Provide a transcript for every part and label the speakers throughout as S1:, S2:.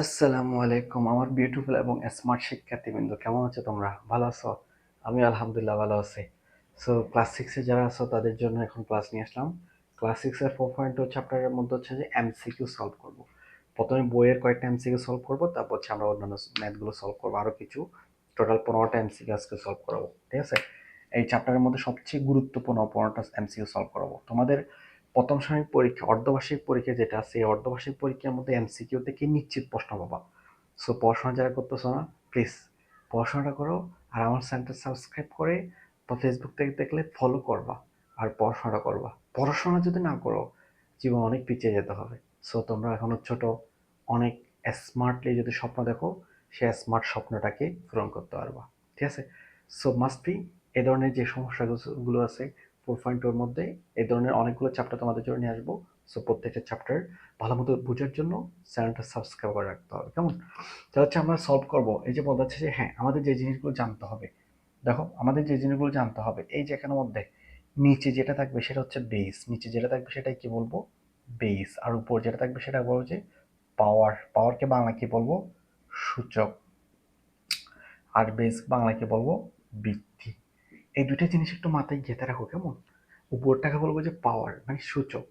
S1: আসসালামু আলাইকুম আমার বিউটিফুল এবং স্মার্ট শিক্ষার্থীবৃন্দ, কেমন আছো তোমরা? ভালো আছো? আমি আলহামদুলিল্লাহ ভালো আছি। সো ক্লাস সিক্সে যারা আছো তাদের জন্য এখন ক্লাস নিয়ে আসলাম। ক্লাস সিক্সের 4.2 চ্যাপ্টারের মধ্যে হচ্ছে যে এমসিকিউ সলভ করব। প্রথমে বইয়ের কয়েকটা এমসিকিউ সলভ করব, তারপর হচ্ছে আমরা অন্যান্য ম্যাথগুলো সলভ করবো, আরও কিছু টোটাল 15টা এমসিকিউ আজকে সলভ করাবো। ঠিক আছে, এই চ্যাপ্টারের মধ্যে সবচেয়ে গুরুত্বপূর্ণ 15টা এমসিকিউ সলভ করাবো। তোমাদের প্রথম সাময়িক পরীক্ষা, অর্ধবার্ষিক পরীক্ষা যেটা আছে, এই অর্ধবার্ষিক পরীক্ষার মধ্যে এমসিকিউ থেকে নিশ্চিত প্রশ্ন পাবা। সো পড়াশোনা যারা করতেছো না, প্লিজ পড়াশোনাটা করো। আর আমার চ্যানেলটা সাবস্ক্রাইব করে বা ফেসবুক থেকে দেখলে ফলো করবা, আর পড়াশোনাটা করবা। পড়াশোনা যদি না করো, জীবন অনেক পিছিয়ে যেতে হবে। সো তোমরা এখনো ছোট, অনেক স্মার্টলি যদি স্বপ্ন দেখো, সে স্মার্ট স্বপ্নটাকে পূরণ করতে পারবা। ঠিক আছে, সো মাস্ট বি এ ধরনের যে সমস্যাগুলো আছে 4.2-র মধ্যে, এ ধরনের অনেকগুলো চ্যাপ্টার তোমাদের জন্য নিয়ে আসবো। সো প্রত্যেকটা চ্যাপ্টার ভালো মতো বোঝার জন্য চ্যানেলটা সাবস্ক্রাইব করে রাখতে হবে, কেমন? তা হচ্ছে আমরা সলভ করব। এই যে বলা যাচ্ছে যে হ্যাঁ, আমাদের যে জিনিসগুলো জানতে হবে, দেখো আমাদের যে জিনিসগুলো জানতে হবে, এই যে এখানের মধ্যে নিচে যেটা থাকবে সেটা হচ্ছে বেস, নিচে যেটা থাকবে সেটাই কি বলবো? বেস। আর উপর যেটা থাকবে সেটা বলবো যে পাওয়ার। পাওয়ারকে বাংলা কি বলবো? সূচক। আর বেস বাংলা কি বলবো? বৃদ্ধি। এই দুইটা জিনিস একটু মাথায় গেঁথে রাখো, কেমন? উপরটাকে বলবো যে পাওয়ার মানে সূচক,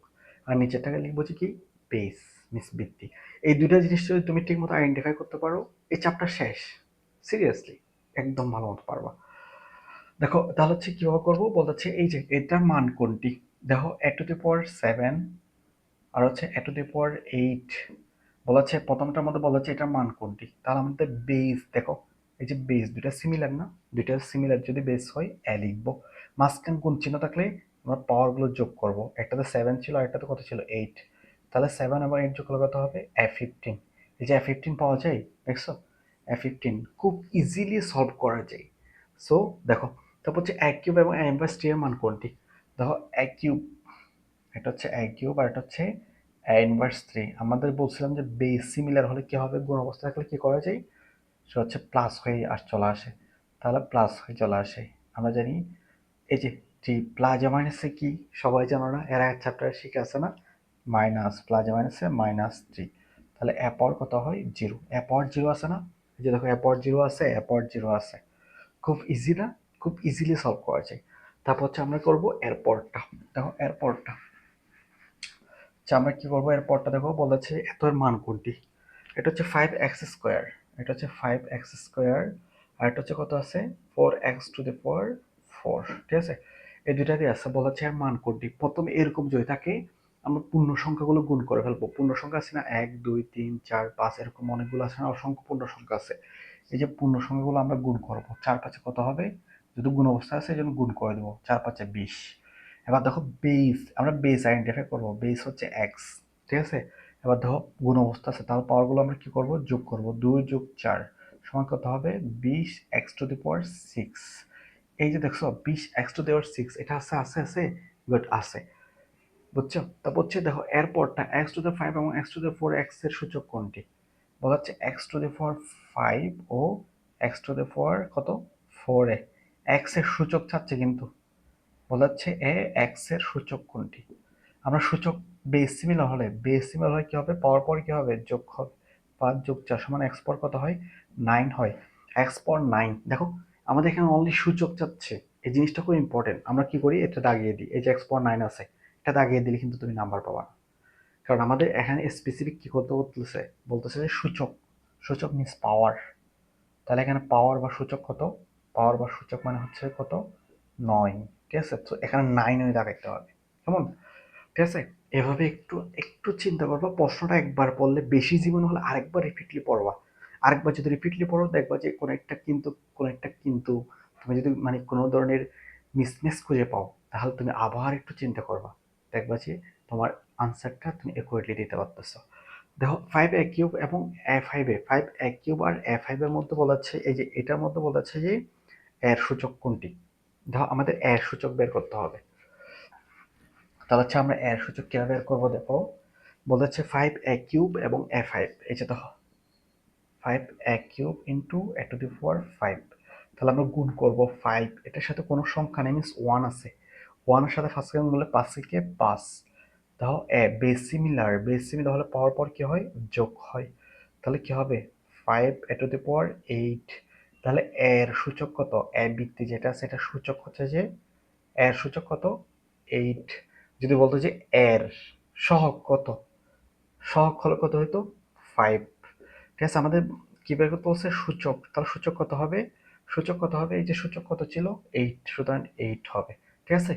S1: আর নিচেরটাকে লিখবো যে কি? বেস মিস বৃদ্ধি। এই দুইটা জিনিস যদি তুমি ঠিক মতো আইডেন্টিফাই করতে পারো, এই চ্যাপ্টার শেষ। সিরিয়াসলি একদম ভালো মতো পারবা। দেখো তাহলে হচ্ছে কিভাবে করবো বলতে হচ্ছে, এই যে এটার মান কোনটি? দেখো a⁴ আর হচ্ছে a⁴ বলা হচ্ছে প্রথমটার মধ্যে বলা হচ্ছে এটার মান কোনটি, তাহলে আমাদের বেস। দেখো এই যে বেস দুইটা সিমিলার না, দুইটা সিমিলার যদি বেস হয় লিখবো। মাঝখান কোন চিহ্ন থাকলে আমরা পাওয়ার গুলো যোগ করবো। একটাতে 7 ছিল আর একটাতে কত ছিল? 8। তাহলে 7 এবং 8 যোগ করলে কত হবে? a15। এই যে a15 পাওয়া যায়, দেখছো? a15 খুব ইজিলি সলভ করা যায়। সো দেখো, তারপর হচ্ছে a³ এবং a⁻³ এর মান কোনটি? দেখো a³ এটা হচ্ছে a³ আর এটা হচ্ছে a⁻³ আমাদের বলছিলাম যে বেস সিমিলার হলে কি হবে? গুণ অবস্থা থাকলে কি করা যায়? সেটা হচ্ছে প্লাস হয়ে চলে আসে। তাহলে প্লাস হয়ে চলে আসে। আমরা জানি এই যে প্লাস মাইনাসে কি সবাই জানো না? এর এক চ্যাপ্টারে শিখে আছে না? মাইনাস, প্লাস মাইনাসে -3। তাহলে এ পাওয়ার কত হয়? 0। এ পাওয়ার 0 আছে না? এই যে দেখো এ পাওয়ার 0 আছে, এ পাওয়ার 0 আছে। খুব ইজি না? খুব ইজিলি সলভ করা যায়। তারপর হচ্ছে আমরা করব এরপরটা। দেখো এরপরটা আচ্ছা, আমরা কি করবো? এরপরটা দেখো বলেছে এত এর মান কোনটি? এটা হচ্ছে 5x²। এটা হচ্ছে 5x²। আর এটা হচ্ছে কত আছে? 4x⁴ ঠিক আছে, এই দুইটারই আছে। বলেছে এর মান কোনটি? প্রথমে এরকম যদি থাকে, আমরা পূর্ণ সংখ্যাগুলো গুণ করে ফেলবো। পূর্ণ সংখ্যা আছে না, 1 2 3 4 5, এরকম অনেকগুলো আছে না, অসংখ্য পূর্ণ সংখ্যা আছে। এই যে পূর্ণ সংখ্যাগুলো আমরা গুণ করবো। 4 5 কত হবে? যদি গুণ অবস্থা আছে এই জন্য গুণ করে দেবো। 4 5 20। এবার দেখো বেস, আমরা বেস আইডেন্টিফাই করবো। বেস হচ্ছে এক্স, ঠিক আছে। এবার দেখো গুণ অবস্থা আছে, তাহলে পাওয়ারগুলো আমরা কি করব? যোগ করব। 2 যোগ 4 সমান কত হবে? 20x⁴। এই যে দেখছো 20x⁴, এটা আছে আছে আছে, বাট আছে, বুঝছো? তারপর হচ্ছে দেখো এরপরটা x⁵ এবং x⁴ x এর সূচক কোনটি? বলা হচ্ছে x⁵ ও x⁴ কত? 4 x এর সূচক চাচ্ছে, কিন্তু বলা হচ্ছে এক্স এর সূচক কোনটি? আমরা সূচক বেস সিমিলার হলে, বেস সিমিলার হয় কি হবে? পাওয়ার পর কি হবে? যোগ হবে। 5 যোগ 4 সমান এক্স পর কত হয়? 9 হয়। এক্স পর 9। দেখো আমাদের এখানে অনলি সূচক চাচ্ছে, এই জিনিসটা খুব ইম্পর্টেন্ট। আমরা কি করি? এটা দাগিয়ে দিই। এই যে এক্স পর 9 আছে, এটা দাগিয়ে দিলে কিন্তু তুমি নাম্বার পাবা না। কারণ আমাদের এখানে স্পেসিফিক কি করতে বলতেছে? বলতেছে যে সূচক। সূচক মিন্স পাওয়ার। তাহলে এখানে পাওয়ার বা সূচক কত? পাওয়ার বা সূচক মানে হচ্ছে কত? 9। ঠিক আছে, তো এখানে 9 ওই দাগাইতে হবে, কেমন? ঠিক আছে, এভাবে একটু একটু চিন্তা করবা। প্রশ্নটা একবার পড়লে, বেশি জীবন হলে আরেকবার রিপিটলি পড়বা। আরেকবার যদি রিপিটলি পড়ো, দেখবা যে কোনো একটা কিন্তু তুমি যদি মানে কোনো ধরনের মিসম্যাচ খুঁজে পাও, তাহলে তুমি আবার একটু চিন্তা করবা। দেখবা যে তোমার আনসারটা তুমি একুরেটলি দিতে পারতেছো। দেখো 5a³ এবং a5 5a³ আর a5 এর মধ্যে বলা হচ্ছে, এই যে এটার মধ্যে বলা হচ্ছে যে এর সূচক কোনটি? দেখো আমাদের এর সূচক বের করতে হবে। তাহলে হচ্ছে আমরা এর সূচক কিভাবে বের করবো? দেখো বলা হচ্ছে 5a³ এবং a5। এই যে দেখো 5a³ ইন্টু a⁴ 5। তাহলে আমরা গুণ করব 5, এটার সাথে কোনো সংখ্যা নেই, মিনস 1 আছে। 1 এর সাথে ফার্স্ট গুণ করলে 5 কে 5। দেখো বেস সিমিলার, বেস সিমিলার হলে পাওয়ার পর কি হয়? যোগ হয়। তাহলে কি হবে 5 a⁻8। তাহলে এর সূচক কত, এ বৃত্তি যেটা আছে এটা সূচক হচ্ছে যে এর সূচক কত 8। যদি বলতো যে এর সহগ কত, সহগ হলো কত হইতো 5। ঠিক আছে, আমাদের কি বের করতে বলছে সূচক, তাহলে সূচক কত হবে, সূচক কত হবে, এই যে সূচক কত ছিল 8, সুতরাং 8 হবে। ঠিক আছে,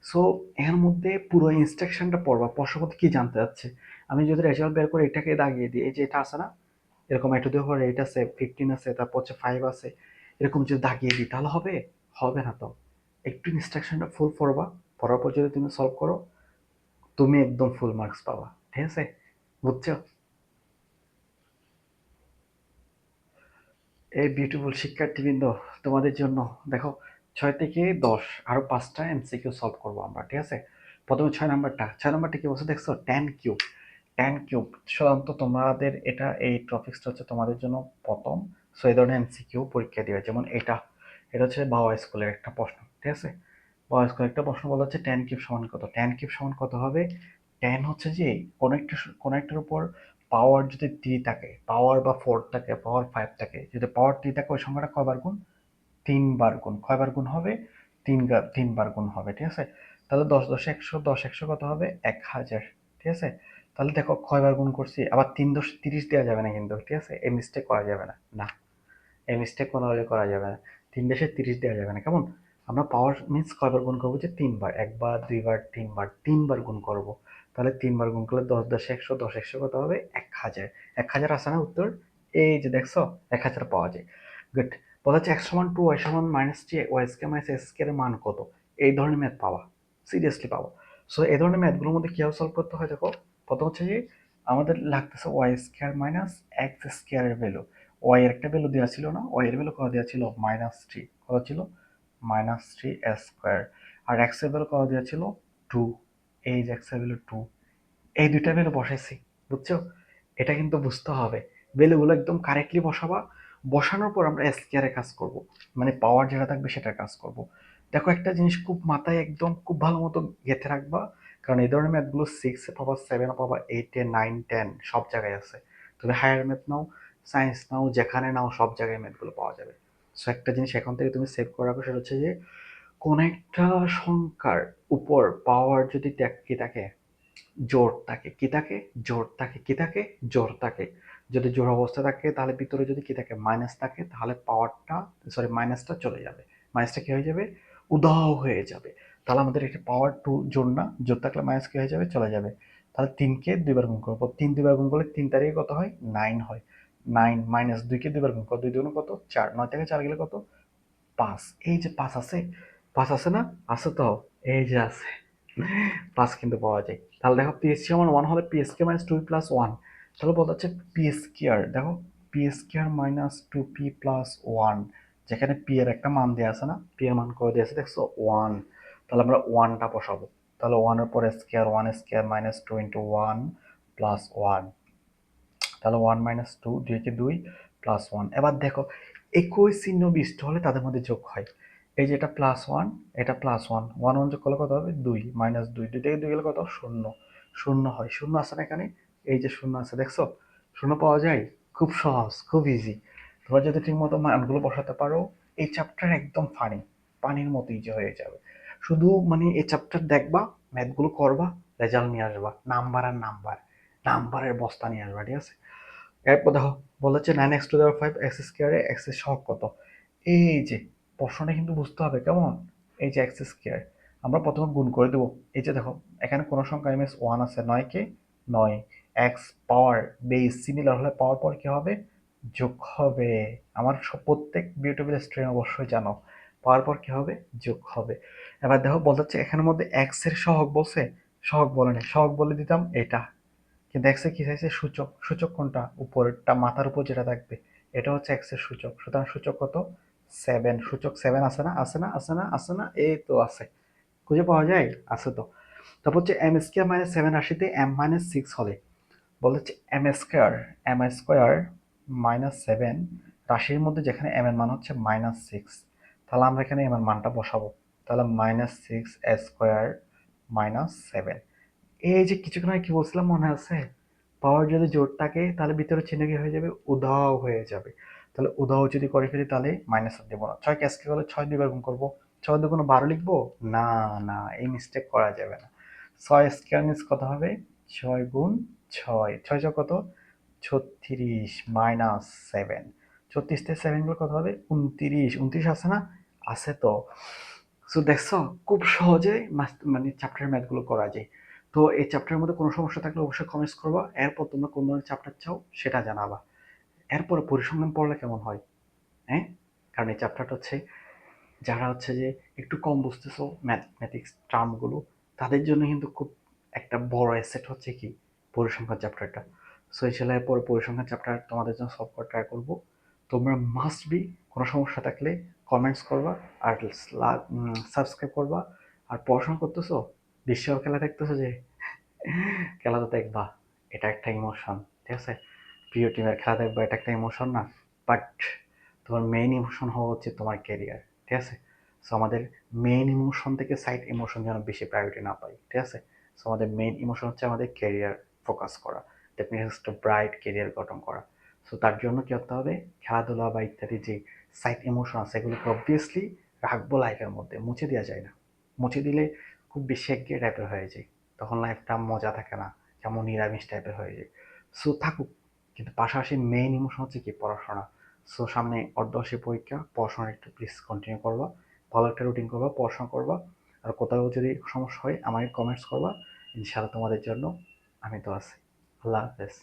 S1: সো এর মধ্যে পুরো ইনস্ট্রাকশনটা পড়বা, প্রশ্ন মধ্যে কি জানতে চাচ্ছে। আমি যদি রেজাল্ট বের করে এটাকে দাগিয়ে দিই, এই যে এটা আছে না, এরকম একটু দিয়ে পরে 8 আছে, 15 আছে, তারপর হচ্ছে 5 আছে, এরকম যদি দাগিয়ে দিই তাহলে হবে, হবে না তো। একটু ইনস্ট্রাকশনটা ফুল পড়বা, পড়ার পর যদি তুমি সলভ করো তুমি একদম ফুল মার্কস পাবা। ঠিক আছে, বুঝছো? এই বিউটিফুল শিক্ষার্থীবৃন্দ, তোমাদের জন্য দেখো 6 থেকে 10 আরো 5টা এমসিকিউ সলভ করবো আমরা। ঠিক আছে, প্রথমে 6 নাম্বারটা, 6 নাম্বারটা কি বলছে দেখছো, ট্যান কিউব। ট্যান কিউব সাধারণত তোমাদের এটা, এই টপিক্সটা হচ্ছে তোমাদের জন্য প্রথম। সো এই ধরনের এমসিকিউ পরীক্ষা দিবে, যেমন এটা, এটা হচ্ছে বাওয়া স্কুলের একটা প্রশ্ন। ঠিক আছে, বাওয়া স্কুলের একটা প্রশ্ন বলা হচ্ছে ট্যান কিউব সমান কত। ট্যান কিউব সমান কত হবে, ট্যান হচ্ছে যে কোনো একটার উপর পাওয়ার যদি 3 থাকে, পাওয়ার বা 4 থাকে, পাওয়ার 5 থাকে, যদি পাওয়ার 3 থাকে ওই সংখ্যাটা কয়বার গুণ, 3 বার গুণ। কয়বার গুণ হবে, 3 বার গুণ হবে। ঠিক আছে, তাহলে 10 10 100, 10 100 কত হবে 1000। ঠিক আছে, তাহলে দেখো কয়বার গুণ করছি, আবার 3 10 30 দেওয়া যাবে না কিন্তু। ঠিক আছে, এই মিস্টেক করা যাবে না, না এই মিস্টেক কোনোভাবে করা যাবে না। 3 10 30 দেওয়া যাবে না, কেমন। আমরা পাওয়ার মিন্স কয়বার গুণ করবো, যে 3 বার, 1 বার 2 বার 3 বার, 3 বার গুণ করব। তাহলে 3 বার গুণ করলে 10 10 100, 10 100 কত হবে 1000। 1000 আসে না উত্তর, এই যে দেখছো 1000 পাওয়া যায়। গুড। বলা হচ্ছে x=2 y=-3 y²-x² এর মান কত। এই ধরনের ম্যাথ পাওয়া, সিরিয়াসলি পাওয়া। সো এই ধরনের ম্যাথগুলোর মধ্যে কিভাবে সলভ করতে হয় দেখো, প্রথম হচ্ছে যে আমাদের লাগতেছে y² - x² এর ভ্যালু। ওয়াই এর একটা ভ্যালু দেওয়া ছিল না, ওয়াই এর ভ্যালু কত দেওয়া ছিল -3, কত ছিল -3 স্কোয়ার। আর এক্স এর ভ্যালু কত দেওয়া ছিল 2, এই যে এক্স এর ভ্যালু 2, এই দুইটা ভ্যালু বসাইছি। বুঝছো, এটা কিন্তু বুঝতে হবে, ভ্যালুগুলো একদম কারেক্টলি বসাবা। বসানোর পর আমরা স্কয়ারে কাজ করব, মানে পাওয়ার যেটা থাকবে সেটার কাজ করব। দেখো একটা জিনিস খুব মাথায় একদম খুব ভালো মতো গেঁথে রাখবা, কারণ এই ধরনের ম্যাথগুলো 6 পাবা, 7 পাবা, 8 9 10 সব জায়গায় আছে। তুমি হায়ার ম্যাথ নাও, সায়েন্স নাও, যেখানে নাও সব জায়গায় ম্যাথগুলো পাওয়া যাবে। সো একটা জিনিস এখন থেকে তুমি সেভ করে রাখো, সেটা হচ্ছে যে কোন একটা সংখ্যার উপর পাওয়ার যদি কি থাকে, জোর থাকে, কি থাকে, জোর থাকে, কি থাকে, জোর থাকে। যদি জোর অবস্থা থাকে তাহলে ভিতরে যদি কি থাকে মাইনাস থাকে, তাহলে পাওয়ারটা, সরি মাইনাসটা চলে যাবে, মাইনাসটা কি হয়ে যাবে, উধাও হয়ে যাবে। তাহলে আমাদের এটা পাওয়ার টু জোর না, জোর থাকলে মাইনাস কি হয়ে যাবে, চলে যাবে। তাহলে 3 কে 2 বার গুণ করবো, 3 2 বার গুণ করলে 3 তারিখে কত হয় 9 হয়। 9 -2 কে 2 বার গুণ করো, 2 2 কত 4, 9 থেকে 4 গেলে কত 5। এই যে 5 আছে, 5 আছে না, আছে তো, এই যে আছে, 5 কিন্তু পাওয়া যায়। তাহলে দেখো পিএসসি সমান 1 হলে PSK-2p+1, তাহলে বলতে হচ্ছে PSQR, দেখো PSQR-2p+1, যেখানে পি এর একটা মান দেওয়া আছে না, পি এর মান করে দেওয়া আছে দেখছো 1, তাহলে আমরা 1টা বসাবো। তাহলে 1 এর পর স্কয়ার, 1 স্কয়ার -2 × 1 + 1, তাহলে 1 - 2, 2 কে 2 + 1। এবার দেখো একই চিহ্ন বিশিষ্ট হলে তাদের মধ্যে যোগ হয়। এই যে এটা +1, এটা +1, 1 1 যোগ করলে কত হবে 2, -2, 2 থেকে 2 গেলে কত 0, 0 হয়। 0 আছে না এখানে, এই যে 0 আছে দেখছো, 0 পাওয়া যায়, খুব সহজ, খুব ইজি। তোমরা যদি ঠিক মতো মানগুলো বসাতে পারো, এই চ্যাপ্টার একদম ফানি, পানির মতো ইজি হয়ে যাবে। শুধু মানে এই চ্যাপ্টার দেখবা, ম্যাথগুলো করবা, রেজাল্ট নিয়ে আসবা, নাম্বার আর নাম্বার, নাম্বারের বস্তা নিয়ে আসবা। ঠিক আছে, এরপর দেখো বলা হচ্ছে 9x⁵ x² এক্স এর সহগ কত। এই যে প্রশ্নটা কিন্তু বুঝতে হবে, কেমন। এই যে x², আমরা প্রথমে গুণ করে দেবো। এই যে দেখো এখানে কোন সংখ্যা -1 আছে, 9 কে 9, এক্স পাওয়ার বেস সিমিলার হলে পাওয়ার পর কি হবে, যোগ হবে। আমার প্রত্যেক বিউটিফুল স্টুডেন্ট অবশ্যই জানো পাওয়ার পর কি হবে, যোগ হবে। এবার দেখো বলতে হচ্ছে এখানের মধ্যে এক্স এর সহগ বলছে, সহগ বলে নেই, সহগ বলে দিতাম এটা, কিন্তু এক্স এর কি চাইছে সূচক, সূচক কোনটা, উপরেরটা মাথার উপর যেটা থাকবে, এটা হচ্ছে এক্স এর সূচক। সুতরাং সূচক কত 7, সূচক 7 আছে না, আছে না, আছে না, আছে না, এই তো আছে, খুঁজে পাওয়া যায়, আছে তো। তারপর হচ্ছে m² - 7 রাশিতে m-6 হলে বলা হচ্ছে m² - 7 রাশির মধ্যে যেখানে m এর মান হচ্ছে -6, তাহলে আমরা এখানে m এর মানটা বসাবো। তাহলে -6 স্কয়ার -7। এই যে কিছুক্ষণ আগে কি বলছিলাম মনে আছে, পাওয়ার যদি জোর থাকে তাহলে ভিতরে চিহ্ন কি হয়ে যাবে, উধাও হয়ে যাবে। তাহলে উধাও যদি করে ফেলি তাহলে মাইনাস দেবো না। 6 কে আজকে হলে 6 দিয়ে গুণ করবো, 6 দুগুণ 12 লিখবো না, না এই মিস্টেক করা যাবে না। 6 স্কয়ার মিন্স কত হবে, 6 গুণ 6, 6 6 কত, 36 মাইনাস 7, 36 থেকে 7 গুলো কত হবে, 29, 29 আছে না, আছে তো। সো দেখছো খুব সহজে মানে চ্যাপ্টার ম্যাথগুলো করা যায়। তো এই চ্যাপ্টারের মধ্যে কোনো সমস্যা থাকলে অবশ্যই কমেন্টস করবা, এরপর তোমরা কোন ধরনের চ্যাপ্টার চাও সেটা জানাবা। এরপরে পরিসংখ্যান পড়লে কেমন হয়, হ্যাঁ? কারণ এই চ্যাপ্টারটা হচ্ছে যারা হচ্ছে যে একটু কম বুঝতেছো ম্যাথমেটিক্স টার্মগুলো, তাদের জন্য কিন্তু খুব একটা বড় অ্যাসেট হচ্ছে কি পরিসংখ্যান চ্যাপ্টারটা। সো ইনশাআল্লাহ পরে পরিসংখ্যান চ্যাপ্টার তোমাদের জন্য সলভ করার ট্রাই করবো। তোমরা মাস্ট বি কোনো সমস্যা থাকলে কমেন্টস করবা, আর সাবস্ক্রাইব করবা। আর পড়াশোনা করতেছো, বিশ্বকাপ খেলা দেখতেছো যে, খেলা তো দেখবা, এটা একটা ইমোশন, ঠিক আছে? প্রিয় টিমের খেলা দেখবা, এটা একটা ইমোশন না? বাট তোমার মেইন ইমোশন হওয়া হচ্ছে তোমার ক্যারিয়ার, ঠিক আছে? সো আমাদের মেইন ইমোশন থেকে সাইড ইমোশন যেন বেশি প্রায়োরিটি না পাই, ঠিক আছে? সো আমাদের মেইন ইমোশন হচ্ছে আমাদের ক্যারিয়ার ফোকাস করা, দ্যাট মিনস একটা ব্রাইট ক্যারিয়ার গঠন করা। সো তার জন্য কি করতে হবে, খেলাধুলা বা ইত্যাদি যে সাইড ইমোশন আছে এগুলোকে অবভিয়াসলি রাখবো লাইফের মধ্যে, মুছে দেওয়া যায় না। মুছে দিলে খুব বেশি একঘেয়ে টাইপের হয়ে যায়, তখন লাইফটা মজা থাকে না, কেমন নিরামিষ টাইপের হয়ে যায়। সো থাকুক, কিন্তু পাশাপাশি মেইন ইমোশন হচ্ছে কি পড়াশোনা। সো সামনে অর্ধবার্ষিক পরীক্ষা, পড়াশোনা একটু প্লিজ কন্টিনিউ করবা, ভালো একটা রুটিন করবা, পড়াশোনা করবা। আর কোথাও যদি সমস্যা হয় আমাকে কমেন্টস করবা, ইনশাআল্লাহ তোমাদের জন্য আমি তো আছি। আল্লাহ হাফেজ।